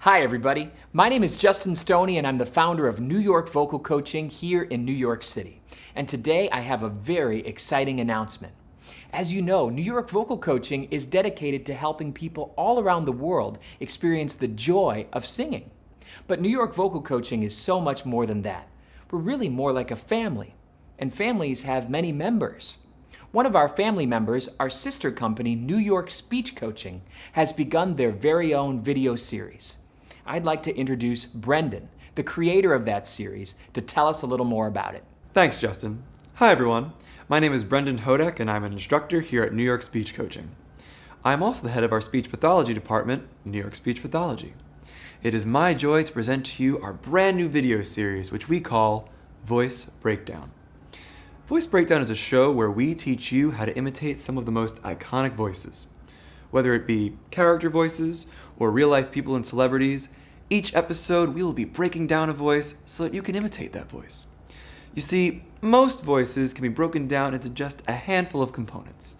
Hi, everybody. My name is Justin Stoney, and I'm the founder of New York Vocal Coaching here in New York City. And today I have a very exciting announcement. As you know, New York Vocal Coaching is dedicated to helping people all around the world experience the joy of singing. But New York Vocal Coaching is so much more than that. We're really more like a family, and families have many members. One of our family members, our sister company, New York Speech Coaching, has begun their very own video series. I'd like to introduce Brendan, the creator of that series, to tell us a little more about it. Thanks, Justin. Hi, everyone. My name is Brendan Hodak, and I'm an instructor here at New York Speech Coaching. I'm also the head of our speech pathology department, New York Speech Pathology. It is my joy to present to you our brand new video series, which we call Voice Breakdown. Voice Breakdown is a show where we teach you how to imitate some of the most iconic voices. Whether it be character voices or real-life people and celebrities, each episode we will be breaking down a voice so that you can imitate that voice. You see, most voices can be broken down into just a handful of components.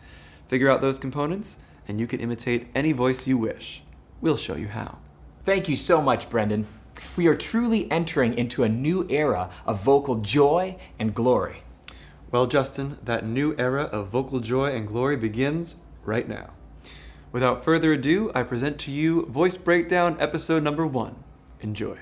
Figure out those components, and you can imitate any voice you wish. We'll show you how. Thank you so much, Brendan. We are truly entering into a new era of vocal joy and glory. Well, Justin, that new era of vocal joy and glory begins right now. Without further ado, I present to you Voice Breakdown episode number 1. Enjoy.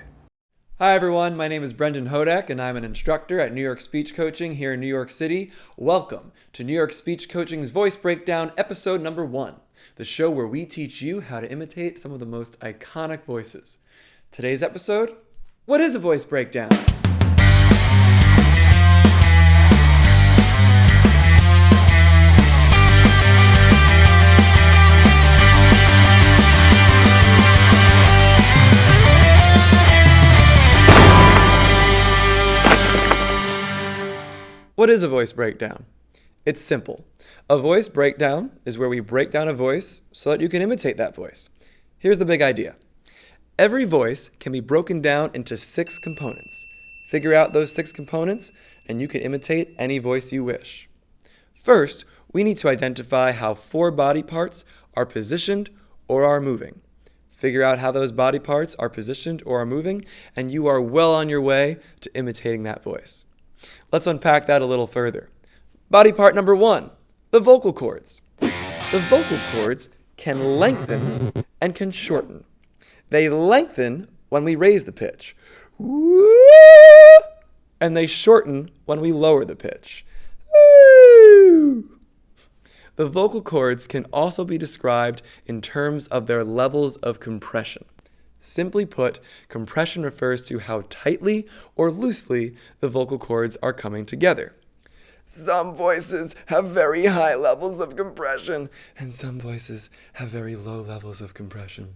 Hi everyone, my name is Brendan Hodak and I'm an instructor at New York Speech Coaching here in New York City. Welcome to New York Speech Coaching's Voice Breakdown episode number 1, the show where we teach you how to imitate some of the most iconic voices. Today's episode, what is a voice breakdown? What is a voice breakdown? It's simple. A voice breakdown is where we break down a voice so that you can imitate that voice. Here's the big idea. Every voice can be broken down into 6 components. Figure out those 6 components and you can imitate any voice you wish. First, we need to identify how 4 body parts are positioned or are moving. Figure out how those body parts are positioned or are moving and you are well on your way to imitating that voice. Let's unpack that a little further. Body part number 1, the vocal cords. The vocal cords can lengthen and can shorten. They lengthen when we raise the pitch, and they shorten when we lower the pitch. The vocal cords can also be described in terms of their levels of compression. Simply put, compression refers to how tightly or loosely the vocal cords are coming together. Some voices have very high levels of compression, and some voices have very low levels of compression.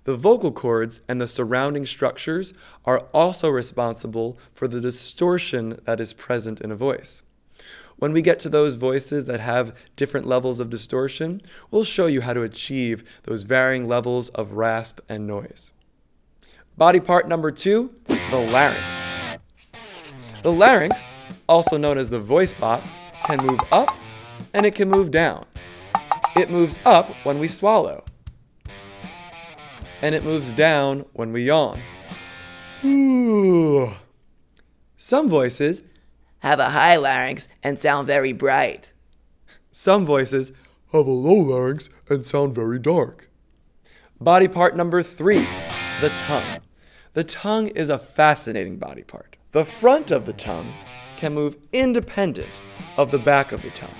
The vocal cords and the surrounding structures are also responsible for the distortion that is present in a voice. When we get to those voices that have different levels of distortion, we'll show you how to achieve those varying levels of rasp and noise. Body part number 2, the larynx. The larynx, also known as the voice box, can move up and it can move down. It moves up when we swallow, and it moves down when we yawn. Some voices have a high larynx and sound very bright. Some voices have a low larynx and sound very dark. Body part number 3, the tongue. The tongue is a fascinating body part. The front of the tongue can move independent of the back of the tongue.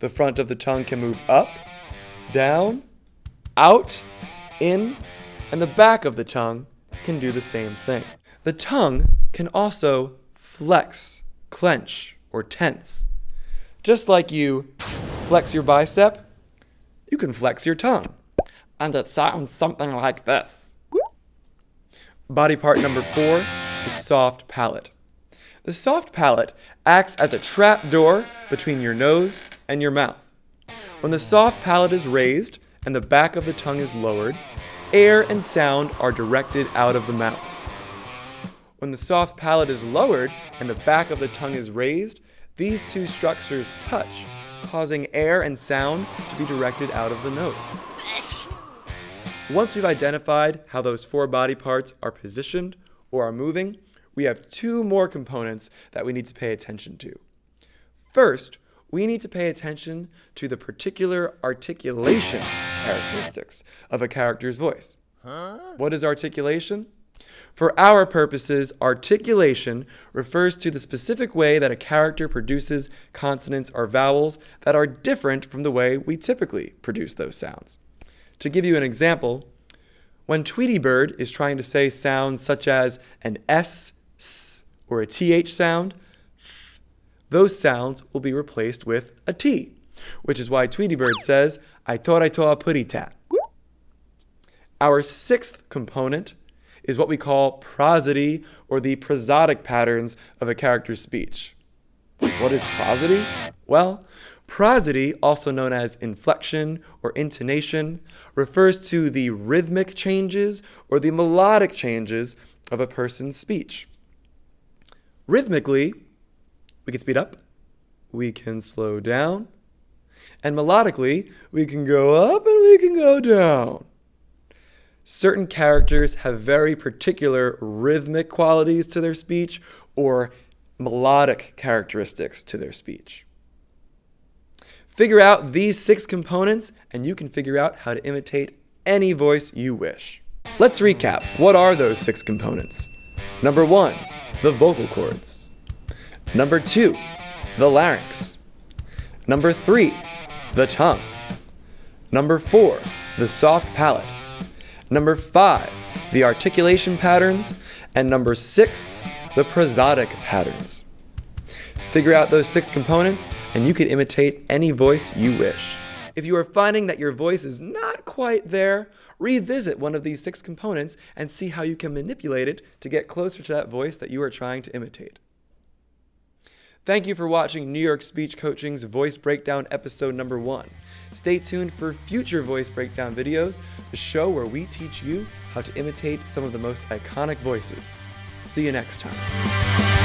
The front of the tongue can move up, down, out, in, and the back of the tongue can do the same thing. The tongue can also flex, clench, or tense. Just like you flex your bicep, you can flex your tongue. And it sounds something like this. Body part number 4 is soft palate. The soft palate acts as a trap door between your nose and your mouth. When the soft palate is raised and the back of the tongue is lowered, air and sound are directed out of the mouth. When the soft palate is lowered and the back of the tongue is raised, these 2 structures touch, causing air and sound to be directed out of the nose. Once we've identified how those 4 body parts are positioned or are moving, we have 2 more components that we need to pay attention to. First, we need to pay attention to the particular articulation characteristics of a character's voice. What is articulation? For our purposes, articulation refers to the specific way that a character produces consonants or vowels that are different from the way we typically produce those sounds. To give you an example, when Tweety Bird is trying to say sounds such as an S, S, or a TH sound, those sounds will be replaced with a T, which is why Tweety Bird says, I thought a putty tat. Our 6th component is what we call prosody, or the prosodic patterns of a character's speech. What is prosody? Well, prosody, also known as inflection or intonation, refers to the rhythmic changes or the melodic changes of a person's speech. Rhythmically, we can speed up, we can slow down, and melodically, we can go up and we can go down. Certain characters have very particular rhythmic qualities to their speech or melodic characteristics to their speech. Figure out these 6 components and you can figure out how to imitate any voice you wish. Let's recap. What are those 6 components? Number 1, the vocal cords. Number 2, the larynx. Number 3, the tongue. Number 4, the soft palate. Number 5, the articulation patterns. And number 6, the prosodic patterns. Figure out those 6 components and you can imitate any voice you wish. If you are finding that your voice is not quite there, revisit one of these 6 components and see how you can manipulate it to get closer to that voice that you are trying to imitate. Thank you for watching New York Speech Coaching's Voice Breakdown episode number 1. Stay tuned for future voice breakdown videos, the show where we teach you how to imitate some of the most iconic voices. See you next time.